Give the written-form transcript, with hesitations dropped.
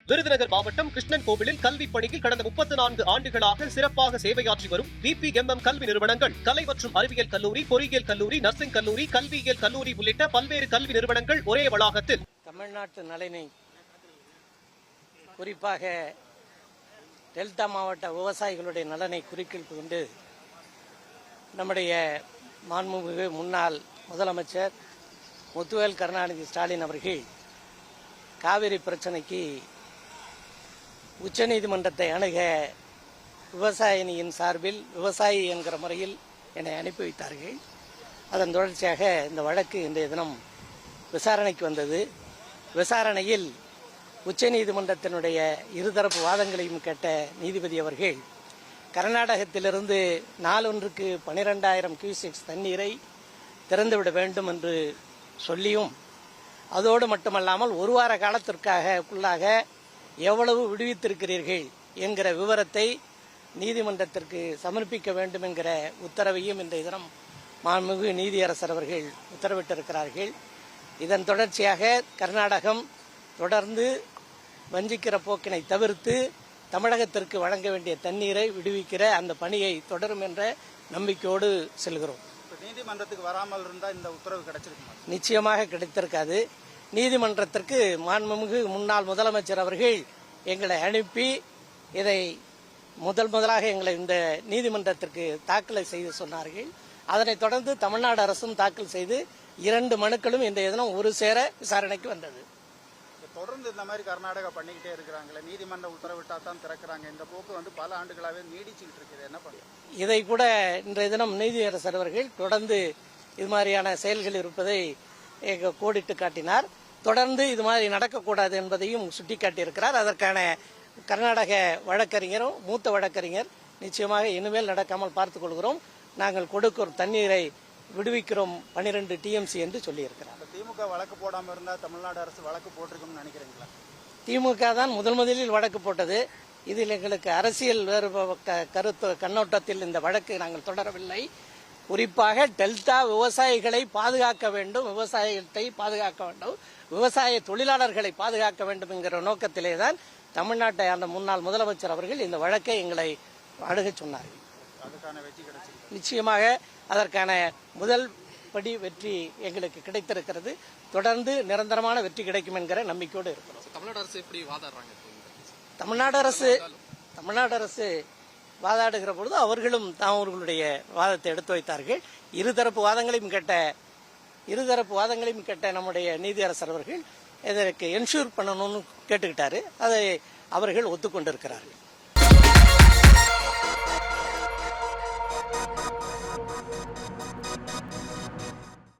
விருதுநகர் மாவட்டம் கிருஷ்ணன் கோவிலில் கல்விப் பணியில் கடந்த 34 ஆண்டுகளாக சிறப்பாக சேவையாற்றி வரும் VPMM கல்வி நிறுவனங்கள், கலை மற்றும் அறிவியல் கல்லூரி, பொறியியல் கல்லூரி, நர்சிங் கல்லூரி, கல்வியியல் கல்லூரி உள்ளிட்ட பல்வேறு கல்வி நிறுவனங்கள் ஒரே வளாகத்தில் தமிழ்நாட்டு நலனை, குறிப்பாக டெல்டா மாவட்ட விவசாயிகளுடைய நலனை குறிக்கோள் கொண்டு நம்முடைய மாண்புமிகு முன்னாள் முதலமைச்சர் முத்துவேல் கருணாநிதி ஸ்டாலின் அவர்கள் காவிரி பிரச்சனைக்கு உச்சநீதிமன்றத்தை அணுக விவசாயினியின் சார்பில் விவசாயி என்கிற முறையில் என்னை அனுப்பி வைத்தார்கள். அதன் தொடர்ச்சியாக இந்த வழக்கு இன்றைய தினம் விசாரணைக்கு வந்தது. விசாரணையில் உச்சநீதிமன்றத்தினுடைய இருதரப்பு வாதங்களையும் கேட்ட நீதிபதி அவர்கள் கர்நாடகத்திலிருந்து நாளொன்றுக்கு 12,000 கியூசெக்ஸ் தண்ணீரை திறந்துவிட வேண்டும் என்று சொல்லியும், அதோடு மட்டுமல்லாமல் ஒரு வார காலத்திற்குள்ளாக எவ்வளவு விடுவித்திருக்கிறீர்கள் என்கிற விவரத்தை நீதிமன்றத்திற்கு சமர்ப்பிக்க வேண்டும் என்கிற உத்தரவையும் இன்றைய தினம் மாண்புமிகு நீதியரசர் அவர்கள் உத்தரவிட்டிருக்கிறார்கள். இதன் தொடர்ச்சியாக கர்நாடகம் தொடர்ந்து வஞ்சிக்கிற போக்கினை தவிர்த்து தமிழகத்திற்கு வழங்க வேண்டிய தண்ணீரை விடுவிக்கிற அந்த பணியை தொடரும் என்ற நம்பிக்கையோடு செல்கிறோம். நீதிமன்றத்துக்கு வராமல் இருந்தால் இந்த உத்தரவு கிடைச்சிருக்குமா? நிச்சயமாக கிடைத்திருக்காது. நீதிமன்றத்திற்கு மாண்புமிகு முன்னாள் முதலமைச்சர் அவர்கள் எங்களை அனுப்பி இதை முதலாக எங்களை இந்த நீதிமன்றத்திற்கு தாக்கல் செய்து சொன்னார்கள். அதனைத் தொடர்ந்து தமிழ்நாடு அரசும் தாக்கல் செய்து 2 மனுக்களும் இன்றைய தினம் ஒரு சேர விசாரணைக்கு வந்தது. தொடர்ந்து இந்த மாதிரி கர்நாடகா பண்ணிக்கிட்டே இருக்கிறாங்களே, நீதிமன்றம் உத்தரவிட்டா தான் திறக்கிறாங்க. இந்த போக்கு பல ஆண்டுகளாகவே நீடிச்சுட்டு இருக்குது. என்ன பண்ணுறோம்? இதை கூட இன்றைய தினம் நீதியரசர் அவர்கள் தொடர்ந்து இது மாதிரியான செயல்கள் இருப்பதை கோடிட்டு காட்டினார். தொடர்ந்து இது மாதிரி நடக்கக்கூடாது என்பதையும் சுட்டிக்காட்டியிருக்கிறார். அதற்கான கர்நாடக வழக்கறிஞரும் மூத்த வழக்கறிஞர் நிச்சயமாக இனிமேல் நடக்காமல் பார்த்துக் கொள்கிறோம், நாங்கள் கொடுக்கும் தண்ணீரை விடுவிக்கிறோம் 12 TMC என்று சொல்லியிருக்கிறார். திமுக வழக்கு போடாமல் இருந்தால் தமிழ்நாடு அரசு வழக்கு போட்டிருக்கும்னு நினைக்கிறீங்களா? திமுக தான் முதலில் வழக்கு போட்டது. இதில் எங்களுக்கு அரசியல் வேறு கருத்து கண்ணோட்டத்தில் இந்த வழக்கு நாங்கள் தொடரவில்லை. குறிப்பாக டெல்டா விவசாயிகளை பாதுகாக்க வேண்டும், விவசாயத்தை பாதுகாக்க வேண்டும், விவசாய தொழிலாளர்களை பாதுகாக்க வேண்டும் என்கிற நோக்கத்திலே தான் தமிழ்நாட்டை அந்த முன்னாள் முதலமைச்சர் அவர்கள் இந்த வழக்கை எங்களை அணுகச் சொன்னார்கள். நிச்சயமாக அதற்கான முதல் படி வெற்றி எங்களுக்கு கிடைத்திருக்கிறது. தொடர்ந்து நிரந்தரமான வெற்றி கிடைக்கும் என்கிற நம்பிக்கையோடு இருக்கிறோம். தமிழ்நாடு அரசு எப்படி வாதாடுறாங்க? தமிழ்நாடு அரசு வாதாடுகிற பொழுது அவர்களும் அவர்களுடைய வாதத்தை எடுத்து வைத்தார்கள். இருதரப்பு வாதங்களையும் கேட்ட நம்முடைய நீதியரசர் அவர்கள் இதற்கு என்ஷூர் பண்ணணும்னு கேட்டுக்கிட்டாரு. அதை அவர்கள் ஒத்துக்கொண்டிருக்கிறார்கள்.